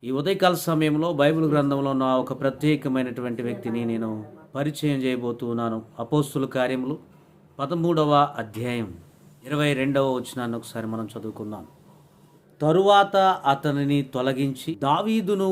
ఈ ఉదయకాల సమయంలో బైబిల్ గ్రంథంలో ఉన్న ఒక ప్రత్యేకమైనటువంటి వ్యక్తిని నేను పరిచయం చేయబోతున్నాను. అపోస్తుల కార్యములు 13వ అధ్యాయం 22వ వచనాన్ని ఒకసారి మనం చదువుకుందాం. తరువాత అతనిని తొలగించి దావీదును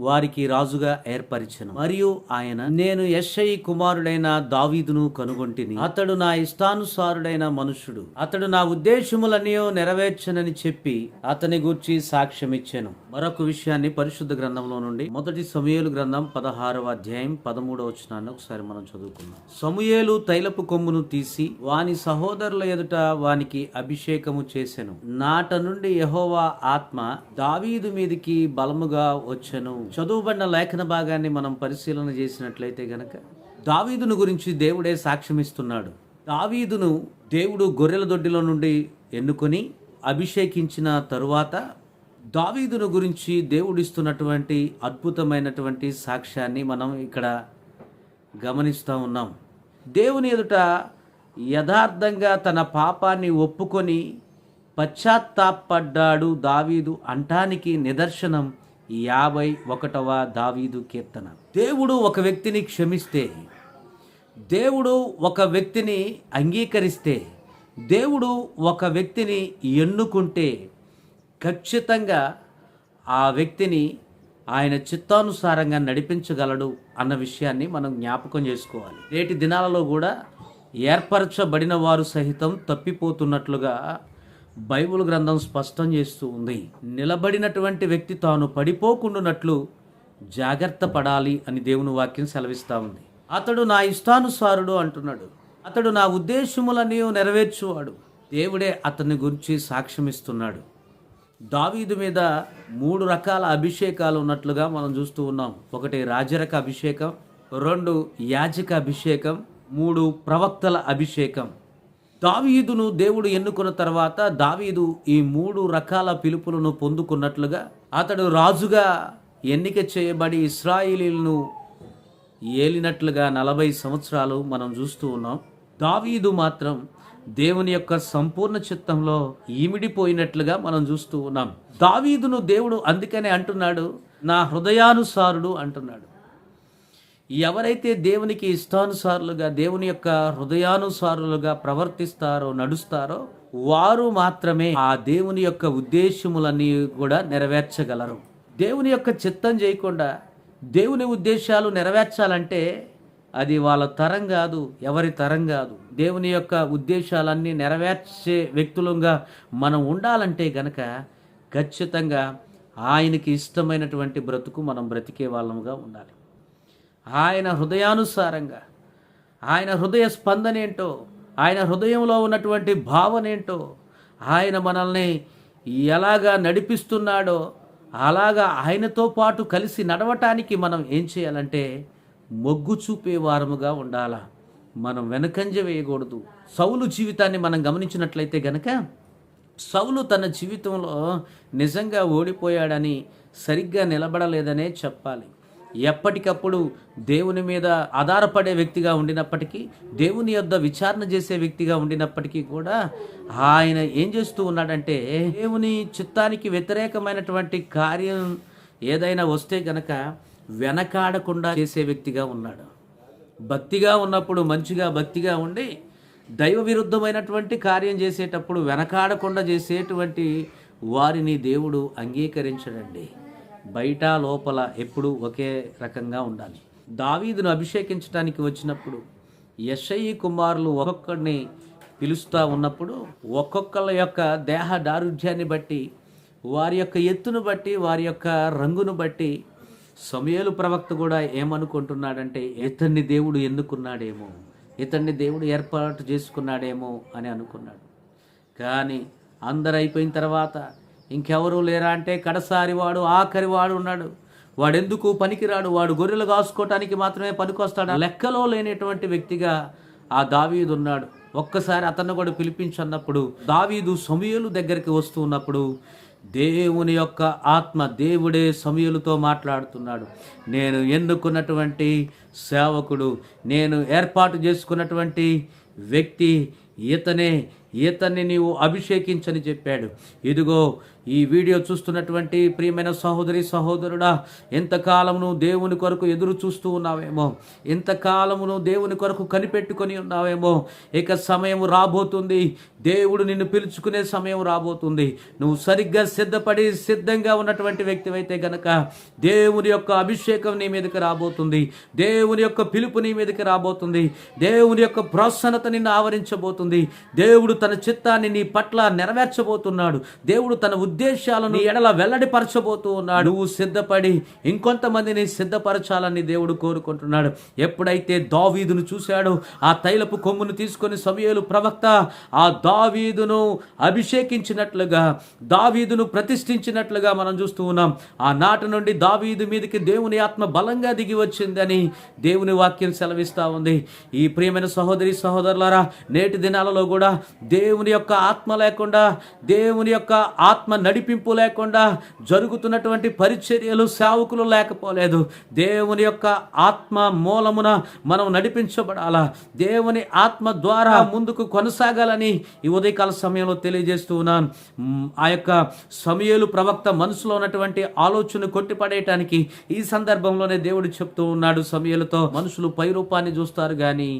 వారికి రాజుగా ఏర్పరిచెను. మరియు ఆయన, నేను యెష్షయి కుమారుడైన దావీదును కనుగొంటిని. అతడు నా ఇష్టానుసారుడైన మనుష్యుడు. అతడు నా ఉద్దేశములన్నీ నెరవేర్చనని చెప్పి అతని గూర్చి సాక్ష్యమిచ్చెను. మరొక విషయాన్ని పరిశుద్ధ గ్రంథంలో నుండి మొదటి సమూయేలు గ్రంథం 16వ అధ్యాయం 13వ వచనాన్ని ఒకసారి మనం చదువుకుందాం. సమూయేలు తైలపు కొమ్మును తీసి వాని సహోదరుల ఎదుట వానికి అభిషేకము చేసెను. నాట నుండి యెహోవా ఆత్మ దావీదు మీదికి బలముగా వచ్చెను. చదువుబడిన లేఖన భాగాన్ని మనం పరిశీలన చేసినట్లయితే గనక దావీదును గురించి దేవుడే సాక్ష్యమిస్తున్నాడు. దావీదును దేవుడు గొర్రెల దొడ్డిలో నుండి ఎన్నుకొని అభిషేకించిన తరువాత దావీదును గురించి దేవుడిస్తున్నటువంటి అద్భుతమైనటువంటి సాక్ష్యాన్ని మనం ఇక్కడ గమనిస్తూ ఉన్నాం. దేవుని ఎదుట యథార్థంగా తన పాపాన్ని ఒప్పుకొని పశ్చాత్తాపడ్డాడు దావీదు అంటానికి నిదర్శనం 51వ దావీదు కీర్తన. దేవుడు ఒక వ్యక్తిని క్షమిస్తే, దేవుడు ఒక వ్యక్తిని అంగీకరిస్తే, దేవుడు ఒక వ్యక్తిని ఎన్నుకుంటే ఖచ్చితంగా ఆ వ్యక్తిని ఆయన చిత్తానుసారంగా నడిపించగలడు అన్న విషయాన్ని మనం జ్ఞాపకం చేసుకోవాలి. నేటి దినాలలో కూడా ఏర్పరచబడిన వారు సహితం తప్పిపోతున్నట్లుగా బైబిల్ గ్రంథం స్పష్టం చేస్తూ ఉంది. నిలబడినటువంటి వ్యక్తి తాను పడిపోకుండానట్లు జాగ్రత్త పడాలి అని దేవుని వాక్యం సెలవిస్తూ ఉంది. అతడు నా ఇష్టానుసారుడు అంటున్నాడు. అతడు నా ఉద్దేశములన్నీ నెరవేర్చువాడు. దేవుడే అతని గురించి సాక్ష్యమిస్తున్నాడు. దావీదు మీద 3 రకాల అభిషేకాలు ఉన్నట్లుగా మనం చూస్తూ ఉన్నాం. 1 రాజరక అభిషేకం, 2 యాజక అభిషేకం, 3 ప్రవక్తల అభిషేకం. దావీదును దేవుడు ఎన్నుకున్న తర్వాత దావీదు ఈ 3 రకాల పిలుపులను పొందుకున్నట్లుగా అతడు రాజుగా ఎన్నిక చేయబడి ఇశ్రాయేలీయులను ఏలినట్లుగా 40 సంవత్సరాలు మనం చూస్తూ ఉన్నాం. దావీదు మాత్రం దేవుని యొక్క సంపూర్ణ చిత్తంలో ఇమిడిపోయినట్లుగా మనం చూస్తూ ఉన్నాం. దావీదును దేవుడు అందుకనే అంటున్నాడు, నా హృదయానుసారుడు అంటున్నాడు. ఎవరైతే దేవునికి ఇష్టానుసారులుగా, దేవుని యొక్క హృదయానుసారులుగా ప్రవర్తిస్తారో, నడుస్తారో వారు మాత్రమే ఆ దేవుని యొక్క ఉద్దేశములన్నీ కూడా నెరవేర్చగలరు. దేవుని యొక్క చిత్తం చేయకుండా దేవుని ఉద్దేశాలు నెరవేర్చాలంటే అది వాళ్ళ తరం కాదు, ఎవరి తరం కాదు. దేవుని యొక్క ఉద్దేశాలన్నీ నెరవేర్చే వ్యక్తులుగా మనం ఉండాలంటే గనక ఖచ్చితంగా ఆయనకి ఇష్టమైనటువంటి బ్రతుకు మనం బ్రతికే వాళ్ళముగా ఉండాలి. ఆయన హృదయానుసారంగా, ఆయన హృదయ స్పందన ఏంటో, ఆయన హృదయంలో ఉన్నటువంటి భావన ఏంటో, ఆయన మనల్ని ఎలాగా నడిపిస్తున్నాడో అలాగా ఆయనతో పాటు కలిసి నడవటానికి మనం ఏం చేయాలంటే మొగ్గు చూపే వారముగా ఉండాలా. మనం వెనకంజ వేయకూడదు. సౌలు జీవితాన్ని మనం గమనించినట్లయితే గనక సౌలు తన జీవితంలో నిజంగా ఓడిపోయాడని, సరిగ్గా నిలబడలేదనే చెప్పాలి. ఎప్పటికప్పుడు దేవుని మీద ఆధారపడే వ్యక్తిగా ఉండినప్పటికీ, దేవుని యొద్ద విచారణ చేసే వ్యక్తిగా ఉండినప్పటికీ కూడా ఆయన ఏం చేస్తూ ఉన్నాడంటే దేవుని చిత్తానికి వ్యతిరేకమైనటువంటి కార్యం ఏదైనా వస్తే గనక వెనకాడకుండా చేసే వ్యక్తిగా ఉన్నాడు. భక్తిగా ఉన్నప్పుడు మంచిగా భక్తిగా ఉండి దైవ విరుద్ధమైనటువంటి కార్యం చేసేటప్పుడు వెనకాడకుండా చేసేటువంటి వారిని దేవుడు అంగీకరించడండి. బయట లోపల ఎప్పుడు ఒకే రకంగా ఉండాలి. దావీదును అభిషేకించడానికి వచ్చినప్పుడు యెష్షయి కుమారులు ఒక్కొక్కడిని పిలుస్తూ ఉన్నప్పుడు ఒక్కొక్కళ్ళ యొక్క దేహ దారుఢ్యాన్ని బట్టి, వారి యొక్క ఎత్తును బట్టి, వారి యొక్క రంగును బట్టి సమూయేలు ప్రవక్త కూడా ఏమనుకుంటున్నాడంటే ఇతన్ని దేవుడు ఎన్నుకున్నాడేమో, ఇతన్ని దేవుడు ఏర్పాటు చేసుకున్నాడేమో అని అనుకున్నాడు. కానీ అందరు అయిపోయిన తర్వాత ఇంకెవరూ లేరా అంటే కడసారి వాడు, ఆఖరి వాడు ఉన్నాడు. వాడెందుకు పనికిరాడు, వాడు గొర్రెలు కాసుకోవటానికి మాత్రమే పనికొస్తాడు, లెక్కలో లేనటువంటి వ్యక్తిగా ఆ దావీదు ఉన్నాడు. ఒక్కసారి అతన్ని కూడా పిలిపించన్నప్పుడు దావీదు సమూయేలు దగ్గరికి వస్తూ ఉన్నప్పుడు దేవుని యొక్క ఆత్మ, దేవుడే సమూయేలుతో మాట్లాడుతున్నాడు. నేను ఎన్నుకున్నటువంటి సేవకుడు, నేను ఏర్పాటు చేసుకున్నటువంటి వ్యక్తి ఇతనే, ఇతన్ని నీవు అభిషేకించని చెప్పాడు. ఇదిగో ఈ వీడియో చూస్తున్నటువంటి ప్రియమైన సహోదరి సహోదరుడా, ఎంతకాలమును దేవుని కొరకు ఎదురు చూస్తూ ఉన్నావేమో, ఎంతకాలమును దేవుని కొరకు కనిపెట్టుకొని ఉన్నావేమో. ఇక సమయం రాబోతుంది, దేవుడు నిన్ను పిలుచుకునే సమయం రాబోతుంది. నువ్వు సరిగ్గా సిద్ధపడి సిద్ధంగా ఉన్నటువంటి వ్యక్తివైతే గనక దేవుని యొక్క అభిషేకం నీ మీదకి రాబోతుంది, దేవుని యొక్క పిలుపు నీ మీదకి రాబోతుంది, దేవుని యొక్క ప్రోత్సాహత నిన్ను ఆవరించబోతుంది. దేవుడు తన చిత్తాన్ని నీ పట్ల నెరవేర్చబోతున్నాడు. దేవుడు తన ఉద్దేశాలను నీ ఎడల వెల్లడిపరచబోతూ ఉన్నాడు. నువ్వు సిద్ధపడి ఇంకొంతమందిని సిద్ధపరచాలని దేవుడు కోరుకుంటున్నాడు. ఎప్పుడైతే దావీదును చూశాడో, ఆ తైలపు కొమ్మును తీసుకొని సమూయేలు ప్రవక్త ఆ దావీదును అభిషేకించినట్లుగా, దావీదును ప్రతిష్ఠించినట్లుగా మనం చూస్తూ ఉన్నాం. ఆ నాటి నుండి దావీదు మీదకి దేవుని ఆత్మ బలంగా దిగి వచ్చిందని దేవుని వాక్యం సెలవిస్తా ఉంది. ఈ ప్రియమైన సహోదరి సహోదరులారా, నేటి దినాలలో కూడా దేవుని యొక్క ఆత్మ లేకుండా, దేవుని యొక్క ఆత్మ నడిపింపు లేకుండా జరుగుతున్నటువంటి పరిచర్యలు, సేవకులు లేకపోలేదు. దేవుని యొక్క ఆత్మ మూలమున మనం నడిపించబడాలా, దేవుని ఆత్మ ద్వారా ముందుకు కొనసాగాలని ఈ ఉదయకాల సమయంలో తెలియజేస్తూ ఉన్నాను. ఆ యొక్క సమూయేలు ప్రవక్త మనసులో ఉన్నటువంటి ఆలోచన కొట్టిపడేయటానికి ఈ సందర్భంలోనే దేవుడు చెప్తూ ఉన్నాడు సమూయేలుతో, మనుషులు పై రూపాన్ని చూస్తారు కానీ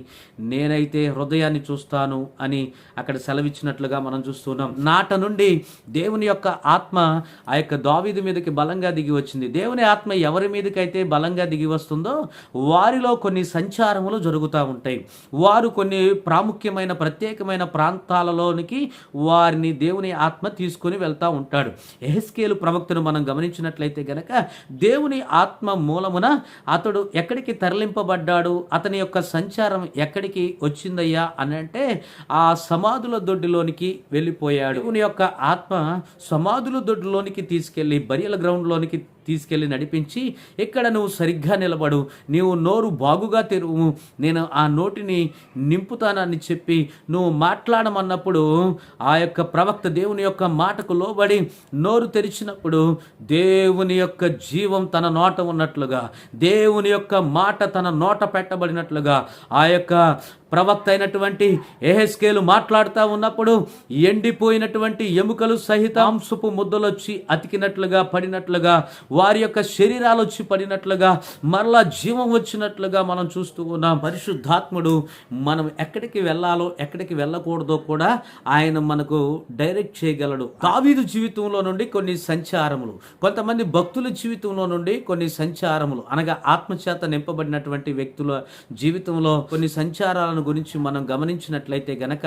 నేనైతే హృదయాన్ని చూస్తాను అని అక్కడ సెలవిచ్చినట్లుగా మనం చూస్తున్నాం. నాట నుండి దేవుని యొక్క ఆత్మ ఆ యొక్క దావీదు మీదకి బలంగా దిగి వచ్చింది. దేవుని ఆత్మ ఎవరి మీదకైతే బలంగా దిగి వస్తుందో వారిలో కొన్ని సంచారములు జరుగుతూ ఉంటాయి. వారు కొన్ని ప్రాముఖ్యమైన ప్రత్యేకమైన ప్రాంతాలలోనికి వారిని దేవుని ఆత్మ తీసుకొని వెళ్తూ ఉంటాడు. యెహెజ్కేలు ప్రవక్తను మనం గమనించినట్లయితే గనక దేవుని ఆత్మ మూలమున అతడు ఎక్కడికి తరలింపబడ్డాడు, అతని యొక్క సంచారం ఎక్కడికి వచ్చిందయ్యా అని అంటే ఆ సమాధుల దొడ్డిలోనికి వెళ్ళిపోయాడు. దేవుని యొక్క ఆత్మ సమాధుల దొడ్డిలోనికి తీసుకెళ్లి, బరియల గ్రౌండ్లోనికి తీసుకెళ్ళి నడిపించి, ఇక్కడ నువ్వు సరిగ్గా నిలబడు, నీవు నోరు బాగుగా తెరువు, నేను ఆ నోటిని నింపుతానని చెప్పి నువ్వు మాట్లాడమన్నప్పుడు ఆ యొక్క ప్రవక్త దేవుని యొక్క మాటకు లోబడి నోరు తెరిచినప్పుడు దేవుని యొక్క జీవం తన నోట ఉన్నట్లుగా, దేవుని యొక్క మాట తన నోట పెట్టబడినట్లుగా ఆ యొక్క ప్రవక్త అయినటువంటి యెహెజ్కేలు మాట్లాడుతూ ఉన్నప్పుడు ఎండిపోయినటువంటి ఎముకలు సహిత మాంసపు ముద్దలొచ్చి అతికినట్లుగా పడినట్లుగా, వారి యొక్క శరీరాలు వచ్చి పడినట్లుగా, మరలా జీవం వచ్చినట్లుగా మనం చూస్తూ ఉన్నాం. పరిశుద్ధాత్ముడు మనం ఎక్కడికి వెళ్ళాలో ఎక్కడికి వెళ్ళకూడదో కూడా ఆయన మనకు డైరెక్ట్ చేయగలడు. దావీదు జీవితంలో నుండి కొన్ని సంచారములు, కొంతమంది భక్తుల జీవితంలో నుండి కొన్ని సంచారములు, అనగా ఆత్మచేత నింపబడినటువంటి వ్యక్తుల జీవితంలో కొన్ని సంచారాలను గురించి మనం గమనించినట్లయితే గనక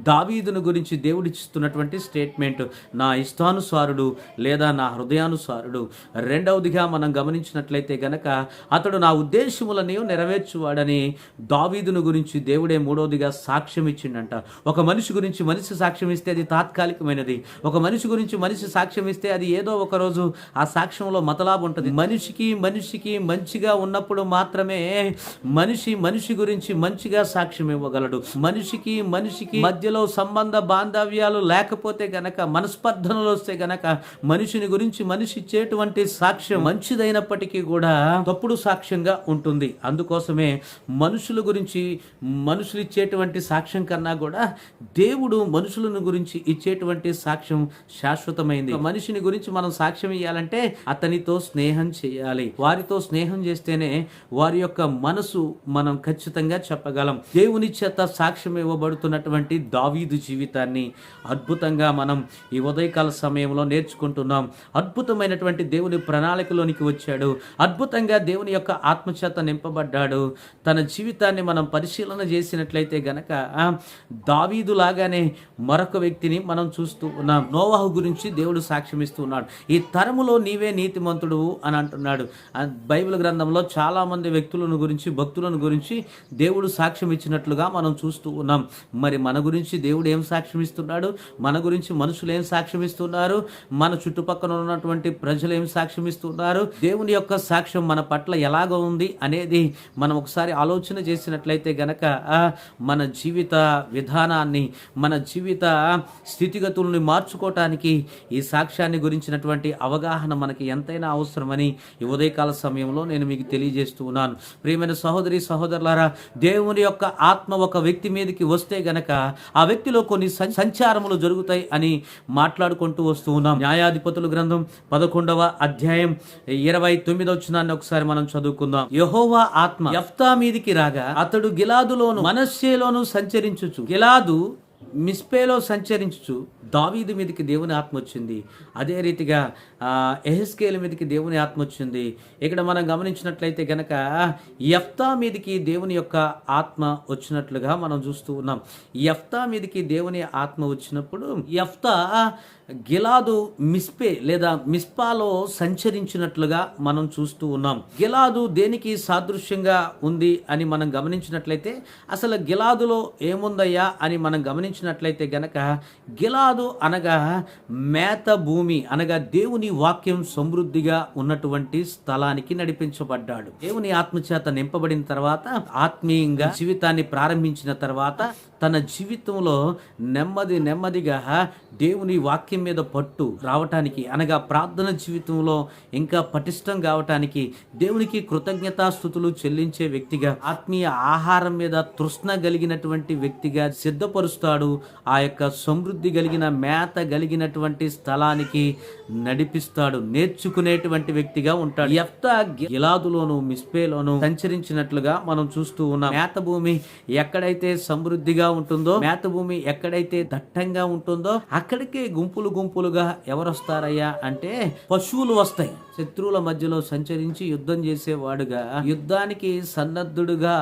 దావీదును గురించి దేవుడిస్తున్నటువంటి స్టేట్మెంట్, నా ఇష్టానుసారుడు లేదా నా హృదయానుసారుడు. రెండవదిగా మనం గమనించినట్లయితే గనక అతడు నా ఉద్దేశములని నెరవేర్చువాడని దావీదును గురించి దేవుడే మూడవదిగా సాక్ష్యం ఇచ్చిండంట. ఒక మనిషి గురించి మనిషి సాక్ష్యం ఇస్తే అది తాత్కాలికమైనది. ఒక మనిషి గురించి మనిషి సాక్ష్యం ఇస్తే అది ఏదో ఒక రోజు ఆ సాక్ష్యంలో మతలాభం ఉంటుంది. మనిషికి మంచిగా ఉన్నప్పుడు మాత్రమే మనిషి గురించి మంచిగా సాక్ష్యం ఇవ్వగలడు. మనిషికి మధ్యలో సంబంధ బాంధవ్యాలు లేకపోతే గనక, మనస్పర్ధనలు వస్తే గనక మనిషిని గురించి మనిషి ఇచ్చేటువంటి సాక్ష్యం మంచిదైనప్పటికీ కూడా తప్పుడు సాక్ష్యంగా ఉంటుంది. అందుకోసమే మనుషుల గురించి మనుషులు ఇచ్చేటువంటి సాక్ష్యం కన్నా కూడా దేవుడు మనుషులను గురించి ఇచ్చేటువంటి సాక్ష్యం శాశ్వతమైంది. మనిషిని గురించి మనం సాక్ష్యం ఇవ్వాలంటే అతనితో స్నేహం చేయాలి. వారితో స్నేహం చేస్తేనే వారి యొక్క మనసు మనం ఖచ్చితంగా చెప్పగలం. దేవుని చేత సాక్ష్యం ఇవ్వబడుతున్నటువంటి దావీదు జీవితాన్ని అద్భుతంగా మనం ఈ ఉదయకాల సమయంలో నేర్చుకుంటున్నాం. అద్భుతమైనటువంటి దేవుని ప్రణాళికలోనికి వచ్చాడు. అద్భుతంగా దేవుని యొక్క ఆత్మచేత నింపబడ్డాడు. తన జీవితాన్ని మనం పరిశీలన చేసినట్లయితే గనక దావీదు లాగానే మరొక వ్యక్తిని మనం చూస్తూ ఉన్నాం. నోవాహు గురించి దేవుడు సాక్ష్యం ఇస్తూ ఉన్నాడు. ఈ తరములో నీవే నీతిమంతుడు అని అంటున్నాడు. బైబిల్ గ్రంథంలో చాలా మంది వ్యక్తులను గురించి, భక్తులను గురించి దేవుడు సాక్ష్యం ఇచ్చినట్లుగా మనం చూస్తూ ఉన్నాం. మరి మన గురించి దేవుడు ఏం సాక్ష్యం ఇస్తున్నాడు? మన గురించి మనుషులు ఏం సాక్ష్యం ఇస్తున్నారు? మన చుట్టుపక్కల ఉన్నటువంటి ప్రజలు ఏం ఏం సాక్ష్యం ఇస్తున్నారు, దేవుని యొక్క సాక్ష్యం మన పట్ల ఎలాగ ఉంది అనేది మనం ఒకసారి ఆలోచన చేసినట్లయితే గనక మన జీవిత విధానాన్ని, మన జీవిత స్థితిగతుల్ని మార్చుకోవటానికి ఈ సాక్ష్యాన్ని గురించినటువంటి అవగాహన మనకి ఎంతైనా అవసరమని ఈ ఉదయకాల సమయంలో నేను మీకు తెలియజేస్తూ ఉన్నాను. ప్రియమైన సహోదరి సహోదరులారా, దేవుని యొక్క ఆత్మ ఒక వ్యక్తి మీదకి వస్తే గనక ఆ వ్యక్తిలో కొన్ని సంచారములు జరుగుతాయి అని మాట్లాడుకుంటూ వస్తూ ఉన్నాం. న్యాయాధిపతుల గ్రంథం 11వ అధ్యాయం 29వ వచనాన్ని ఒకసారి మనం చదువుకుందాం. యెహోవా ఆత్మ యెఫ్తా మీదికి రాగా అతడు గిలాదులోను మనష్షేలోను సంచరించుచు, గిలాదు మిస్పేలో సంచరించుచు దావీదు మీదకి దేవుని ఆత్మ వచ్చింది. అదే రీతిగా యెహెజ్కేలు మీదకి దేవుని ఆత్మ వచ్చింది. ఇక్కడ మనం గమనించినట్లయితే గనక యెఫ్తా మీదకి దేవుని యొక్క ఆత్మ వచ్చినట్లుగా మనం చూస్తూ ఉన్నాం. యెఫ్తా మీదకి దేవుని ఆత్మ వచ్చినప్పుడు యెఫ్తా గిలాదు మిస్పే లేదా మిస్పాలో సంచరించినట్లుగా మనం చూస్తూ ఉన్నాం. గిలాదు దేనికి సాదృశ్యంగా ఉంది అని మనం గమనించినట్లయితే, అసలు గిలాదులో ఏముందయ్యా అని మనం గమనించినట్లయితే గనక, గిలాదు అనగా మేత భూమి, అనగా దేవుని వాక్యం సమృద్ధిగా ఉన్నటువంటి స్థలానికి నడిపించబడ్డాడు. దేవుని ఆత్మచేత నింపబడిన తర్వాత, ఆత్మీయంగా జీవితాన్ని ప్రారంభించిన తర్వాత తన జీవితంలో నెమ్మదిగా దేవుని వాక్యం మీద పట్టు రావటానికి, అనగా ప్రార్థన జీవితంలో ఇంకా పటిష్టం కావటానికి, దేవునికి కృతజ్ఞతాస్తుతులు చెల్లించే వ్యక్తిగా, ఆత్మీయ ఆహారం మీద తృష్ణ కలిగినటువంటి వ్యక్తిగా సిద్ధపరుస్తాడు. ఆ యొక్క సమృద్ధి కలిగిన మేత కలిగినటువంటి స్థలానికి నడిపిస్తాడు, నేర్చుకునేటువంటి వ్యక్తిగా ఉంటాడు. యెఫ్తా గిలాదులోను మిస్పేలోను సంచరించినట్లుగా మనం చూస్తూ ఉన్నాం. మేత భూమి ఎక్కడైతే సమృద్ధిగా ఉంటుందో, మేత భూమి ఎక్కడైతే దట్టంగా ఉంటుందో అక్కడికే గుంపులుగా ఎవరు వస్తారయ్యా అంటే పశువులు వస్తాయి. శత్రువుల మధ్యలో సంచరించి యుద్ధం చేసేవాడుగా, యుద్ధానికి సన్నద్ధుడుగా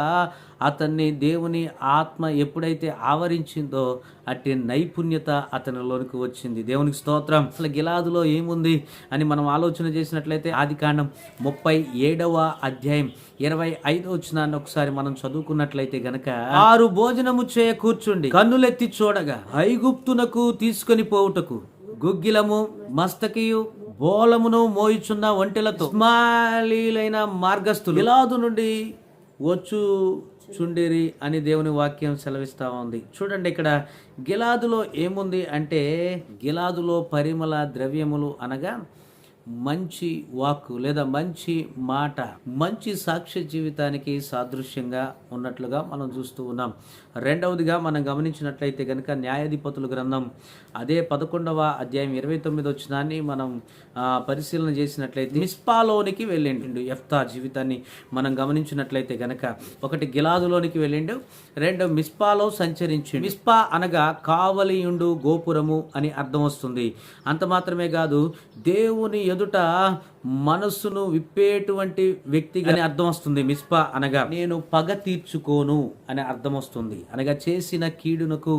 అతన్ని దేవుని ఆత్మ ఎప్పుడైతే ఆవరించిందో అట్టి నైపుణ్యత అతనిలోనికి వచ్చింది. దేవునికి స్తోత్రం. అసలు గిలాదులో ఏముంది అని మనం ఆలోచన చేసినట్లయితే, ఆదికాండం 37వ అధ్యాయం 25వ వచనాన్ని ఒకసారి మనం చదువుకున్నట్లయితే గనక, ఆరు భోజనము చేయ కూర్చుండి కన్నులెత్తి చూడగా ఐగుప్తునకు తీసుకొని పోవుటకు గుగ్గిలము మస్తకియు బోలమును మోయిచున్న ఒంటెలతో ఇస్మాయిలీలైన మార్గస్థులు గిలాదు నుండి చుండిరి అని దేవుని వాక్యం సెలవిస్తా ఉంది. చూడండి, ఇక్కడ గిలాదులో ఏముంది అంటే, గిలాదులో పరిమళ ద్రవ్యములు అనగా మంచి వాక్కు లేదా మంచి మాట, మంచి సాక్ష్య జీవితానికి సాదృశ్యంగా ఉన్నట్లుగా మనం చూస్తూ ఉన్నాం. రెండవదిగా మనం గమనించినట్లయితే కనుక న్యాయాధిపతుల గ్రంథం అదే 11వ అధ్యాయం 29వ వచనాన్ని మనం పరిశీలన చేసినట్లయితే, మిస్పాలోనికి వెళ్ళిండు. యెఫ్తా జీవితాన్ని మనం గమనించినట్లయితే గనక, ఒకటి గిలాదులోనికి వెళ్ళిండు, రెండు మిస్పాలో సంచరించిండు. మిస్పా అనగా కావలియుండు గోపురము అని అర్థం వస్తుంది. అంత మాత్రమే కాదు, దేవుని ఎదుట మనస్సును విప్పేటువంటి వ్యక్తిగా అని అర్థం వస్తుంది. మిస్పా అనగా నేను పగ తీర్చుకోను అనే అర్థం వస్తుంది. అనగా చేసిన కీడునకు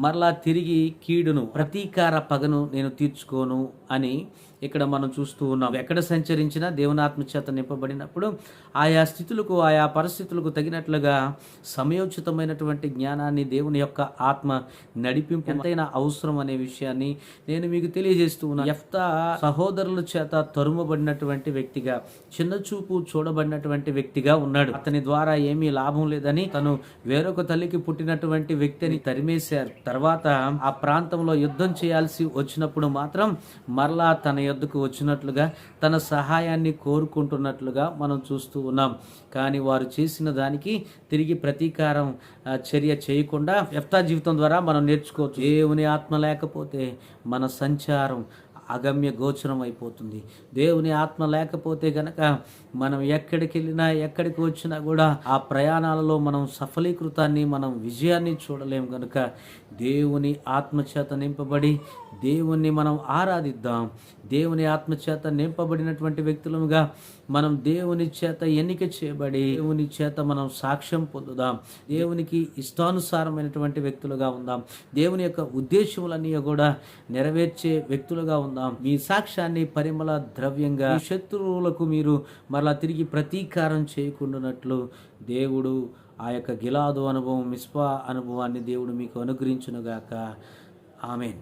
మరలా తిరిగి కీడును, ప్రతీకార పగను నేను తీర్చుకోను అని ఇక్కడ మనం చూస్తూ ఉన్నాం. ఎక్కడ సంచరించినా దేవుని ఆత్మచేత నింపబడినప్పుడు ఆయా స్థితులకు, ఆయా పరిస్థితులకు తగినట్లుగా సమయోచితమైనటువంటి జ్ఞానాన్ని దేవుని యొక్క ఆత్మ నడిపింపు ఎంతైనా అవసరం అనే విషయాన్ని నేను మీకు తెలియజేస్తూ ఉన్నాను. యెఫ్తా సహోదరుల చేత తరుమబడినటువంటి వ్యక్తిగా, చిన్న చూపు చూడబడినటువంటి వ్యక్తిగా ఉన్నాడు. అతని ద్వారా ఏమీ లాభం లేదని తను వేరొక తల్లికి పుట్టినటువంటి వ్యక్తిని తరిమేశారు. తర్వాత ఆ ప్రాంతంలో యుద్ధం చేయాల్సి వచ్చినప్పుడు మాత్రం మరలా తన యొద్దకు వచ్చినట్లుగా, తన సహాయాన్ని కోరుకుంటున్నట్లుగా మనం చూస్తూ ఉన్నాం. కానీ వారు చేసిన దానికి తిరిగి ప్రతీకారం చర్య చేయకుండా యెఫ్తా జీవితం ద్వారా మనం నేర్చుకోవచ్చు. దేవుని ఆత్మ లేకపోతే మన సంచారం అగమ్య గోచరం అయిపోతుంది. దేవుని ఆత్మ లేకపోతే గనక మనం ఎక్కడికి వెళ్ళినా, ఎక్కడికి వచ్చినా కూడా ఆ ప్రయాణాలలో మనం సఫలీకృతాన్ని, మనం విజయాన్ని చూడలేము. కనుక దేవుని ఆత్మచేత నింపబడి దేవుణ్ణి మనం ఆరాధిద్దాం. దేవుని ఆత్మచేత నింపబడినటువంటి వ్యక్తులుగా మనం దేవుని చేత ఎన్నిక చేయబడి దేవుని చేత మనం సాక్ష్యం పొందుదాం. దేవునికి ఇష్టానుసారమైనటువంటి వ్యక్తులుగా ఉందాం. దేవుని యొక్క ఉద్దేశములన్నీ కూడా నెరవేర్చే వ్యక్తులుగా ఉందాం. మీ సాక్ష్యాన్ని పరిమళ ద్రవ్యంగా, శత్రువులకు మీరు మరలా తిరిగి ప్రతీకారం చేయకుండానట్లు దేవుడు ఆ యొక్క గిలాదు అనుభవం, మిస్పా అనుభవాన్ని దేవుడు మీకు అనుగ్రహించునుగాక. ఆమేన్.